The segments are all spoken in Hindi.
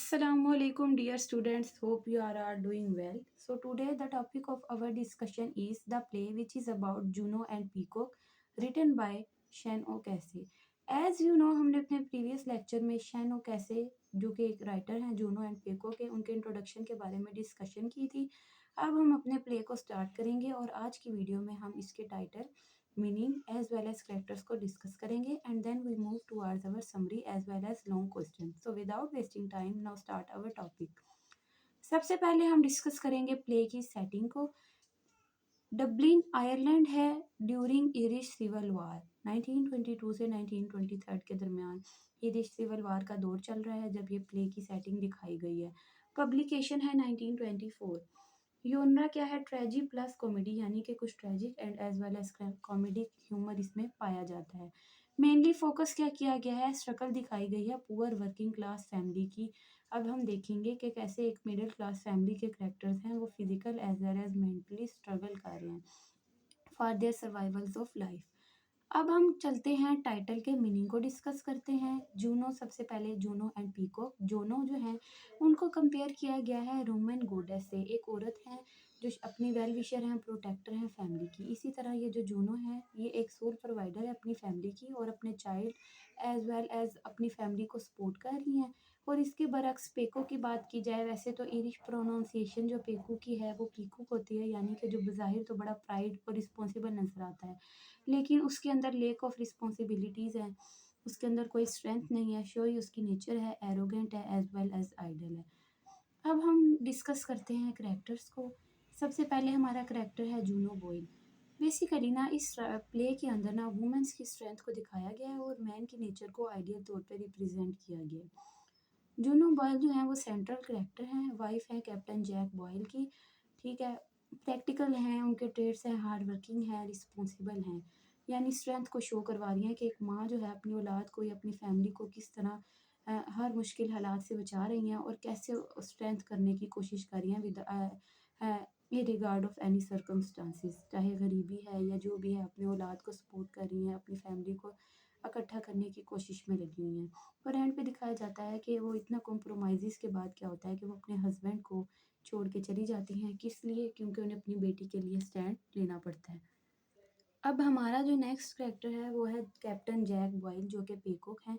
Assalamu alaikum, dear students. Hope you are all doing well. So today the topic of our discussion is the play which is about Juno and Peacock, written by Shen O'Casey. As you know, हमने अपने previous lecture में Shen O'Casey जो कि एक राइटर हैं जूनो एंड पेको के उनके इंट्रोडक्शन के बारे में डिस्कशन की थी। अब हम अपने प्ले को स्टार्ट करेंगे और आज की वीडियो में हम इसके title meaning as well as characters को डिस्कस करेंगे and then we move towards our summary as well as long question. So without wasting time now start our topic. सबसे पहले हम डिस्कस करेंगे प्ले की सेटिंग को। डब्लिन आयरलैंड है ड्यूरिंग इरिश सिविल वार 1922 से 1923 के दरमियान इरिश सिविल वार का दौर चल रहा है जब ये प्ले की सेटिंग दिखाई गई है। पब्लिकेशन है 1924। यूनरा क्या है, ट्रेजी प्लस कॉमेडी, यानी कि कुछ tragic and as well as comedic humour इसमें पाया जाता है। मेनली फोकस क्या किया गया है, स्ट्रगल दिखाई गई है पुअर वर्किंग क्लास फैमिली की। अब हम देखेंगे कि कैसे एक मिडिल क्लास फैमिली के करेक्टर्स हैं वो physical as well as mentally struggle कर रहे हैं for their survivals of life. अब हम चलते हैं टाइटल के मीनिंग को डिस्कस करते हैं। जूनो, सबसे पहले जूनो एंड पीकॉक। जूनो जो है उनको कंपेयर किया गया है रोमन गॉडेस से, एक औरत है जो अपनी वेल विशर हैं, प्रोटेक्टर हैं फैमिली की। इसी तरह ये जो जूनो है ये एक सोल प्रोवाइडर है अपनी फैमिली की और अपने चाइल्ड एज वेल एज अपनी फैमिली को सपोर्ट कर रही हैं। और इसके बरक्स पेको की बात की जाए, वैसे तो इंग्लिश प्रोनाउंसिएशन जो पेको की है वो पीकूक होती है, यानी कि जो बज़ाहिर तो बड़ा प्राइड और रिस्पॉन्सिबल नज़र आता है लेकिन उसके अंदर लेक ऑफ रिस्पॉन्सिबिलिटीज़ है, उसके अंदर कोई स्ट्रेंथ नहीं है। शो ही उसकी नेचर है, एरोगेंट है एज वेल एज आइडल है। अब हम डिस्कस करते हैं करेक्टर्स को। सबसे पहले हमारा करेक्टर है जूनो बॉयल। बेसिकली ना इस प्ले के अंदर ना वुमेंस की स्ट्रेंथ को दिखाया गया है और मैन की नेचर को आइडियल तौर पे रिप्रेजेंट किया गया है। जूनो बॉयल जो है वो सेंट्रल करेक्टर हैं, वाइफ है कैप्टन जैक बॉयल की। ठीक है, प्रैक्टिकल हैं, उनके ट्रेड्स हैं, हार्ड वर्किंग है, रिस्पॉन्सिबल हैं, यानी स्ट्रेंथ को शो करवा रही हैं कि एक माँ जो है अपनी औलाद को या अपनी फैमिली को किस तरह हर मुश्किल हालात से बचा रही हैं और कैसे स्ट्रेंथ करने की कोशिश कर रही हैं विद ये रिगार्ड ऑफ एनी सर्कमस्टांसिस, चाहे गरीबी है या जो भी है अपनी औलाद को सपोर्ट कर रही हैं, अपनी फैमिली को इकट्ठा करने की कोशिश में लगी हुई हैं। और एंड पे दिखाया जाता है कि वो इतना कॉम्प्रोमाइज़ के बाद क्या होता है कि वो अपने हस्बैंड को छोड़ के चली जाती हैं, किस लिए, क्योंकि उन्हें अपनी बेटी के लिए स्टैंड लेना पड़ता है। अब हमारा जो नेक्स्ट कैरेक्टर है वो है कैप्टन जैक बॉयल जो कि पीकॉक हैं,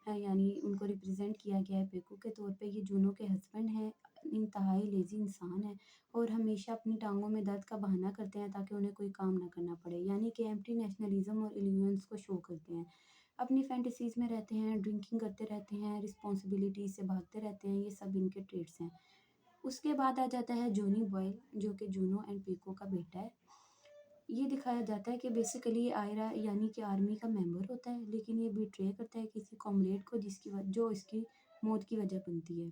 यानी उनको रिप्रेजेंट किया गया है पीकॉक के तौर पे। ये जूनो के हस्बैंड हैं, इंतहाई लेज़ी इंसान है और हमेशा अपनी टांगों में दर्द का बहाना करते हैं ताकि उन्हें कोई काम ना करना पड़े, यानी कि एम्प्टी नेशनलिज्म और इल्यूजन्स को शो करते हैं। अपनी फैंटेसीज में रहते हैं, ड्रिंकिंग करते रहते हैं, रिस्पॉन्सिबिलिटी से भागते रहते हैं, ये सब इनके ट्रेड्स हैं। उसके बाद आ जाता है जोनी बॉयल जो कि जूनो एंड पीको का बेटा है। ये दिखाया जाता है कि बेसिकली आयरा यानी कि आर्मी का मेंबर होता है लेकिन ये बिट्रे करता है किसी कॉमरेड को जो इसकी मौत की वजह बनती है।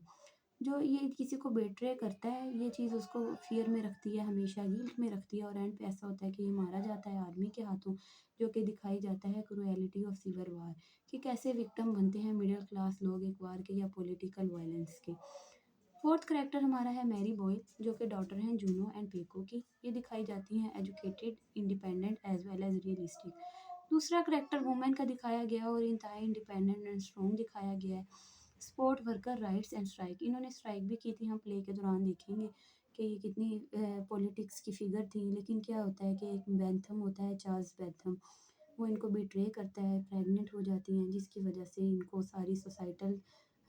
जो ये किसी को बिट्रे करता है ये चीज़ उसको फियर में रखती है, हमेशा गिल्ट में रखती है और एंड पे ऐसा होता है कि ये मारा जाता है आर्मी के हाथों, जो कि दिखाई जाता है क्रुएलिटी ऑफ सिविल वार कि कैसे विक्टिम बनते हैं मिडिल क्लास लोग एक वार के या पॉलिटिकल वायलेंस के। फोर्थ करेक्टर हमारा है मैरी बॉयल जो कि डॉटर हैं जूनो एंड पेको की। ये दिखाई जाती हैं educated, independent as well as realistic. दूसरा करेक्टर वुमेन का दिखाया गया और इंतहाई इंडिपेंडेंट एंड स्ट्रॉन्ग दिखाया गया है। Sport worker rights and strike, इन्होंने स्ट्राइक भी की थी, हम प्ले के दौरान देखेंगे कि ये कितनी पॉलिटिक्स की फिगर थी। लेकिन क्या होता है कि एक बैंथम होता है चार्ल्स बैंथम, वो इनको बिट्रे करता है, प्रेग्नेंट हो जाती हैं जिसकी वजह से इनको सारी सोसाइटल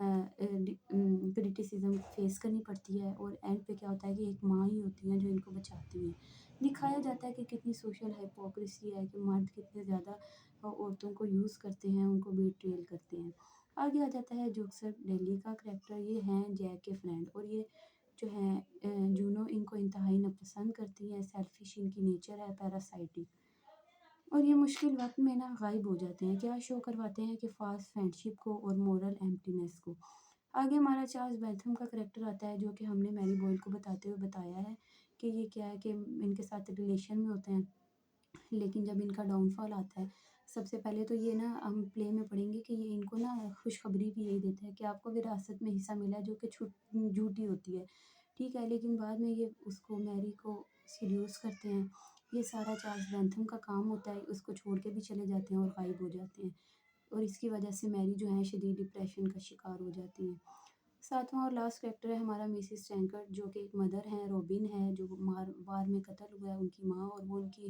क्रिटिसिज्म फेस करनी पड़ती है और एंड पे क्या होता है कि एक माँ ही होती हैं जो इनको बचाती हैं। दिखाया जाता है कि कितनी सोशल हाइपोक्रेसी है कि मर्द कितने ज़्यादा औरतों को यूज़ करते हैं, उनको बिट्रेल करते हैं। आगे आ जाता है जोक्सर डेली का करेक्टर, ये हैं जैक के फ्रेंड और ये जो है जूनो इनको इंतहाई नापसंद करती है, सेल्फिश इनकी नेचर है, पैरासाइटिक, और ये मुश्किल वक्त में ना गायब हो जाते हैं। क्या शो करवाते हैं कि फास्ट फ्रेंडशिप को और मोरल एम्प्टीनेस को। आगे हमारा चार्ल्स बेंथम का करेक्टर आता है जो कि हमने मैरी बॉयल को बताते हुए बताया है कि ये क्या है कि इनके साथ रिलेशन में होते हैं लेकिन जब इनका डाउनफॉल आता है, सबसे पहले तो ये ना हम प्ले में पढ़ेंगे कि ये इनको ना खुशखबरी भी यही देता है कि आपको विरासत में हिस्सा मिला है जो कि झूठी होती है। ठीक है, लेकिन बाद में ये उसको मैरी को सीड्यूस करते हैं। ये सारा चार्ल्स बेंथम का काम होता है, उसको छोड़ के भी चले जाते हैं और गायब हो जाते हैं और इसकी वजह से मैरी जो है शदीद डिप्रेशन का शिकार हो जाती हैं। सातवां और लास्ट कैरेक्टर है हमारा मिसिस टैंकर्ड, जो कि एक मदर हैं, रॉबिन है, जो वार में कत्ल हुआ है उनकी माँ, और वो उनकी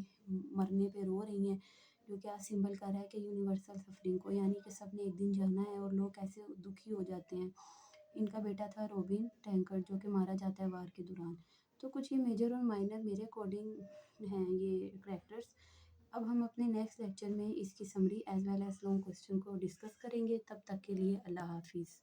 मरने पे रो रही हैं, जो कि आज सिंबल कर रहा है कि यूनिवर्सल सफरिंग को, यानी कि सबने एक दिन जाना है और लोग कैसे दुखी हो जाते हैं। इनका बेटा था रॉबिन टैंकर्ड, जो कि मारा जाता है वार के दौरान। तो कुछ ये मेजर और माइनर मेरे अकॉर्डिंग हैं ये कैरेक्टर्स। अब हम अपने नेक्स्ट लेक्चर में इसकी summary as well as long question को डिस्कस करेंगे। तब तक के लिए अल्लाह हाफिज़।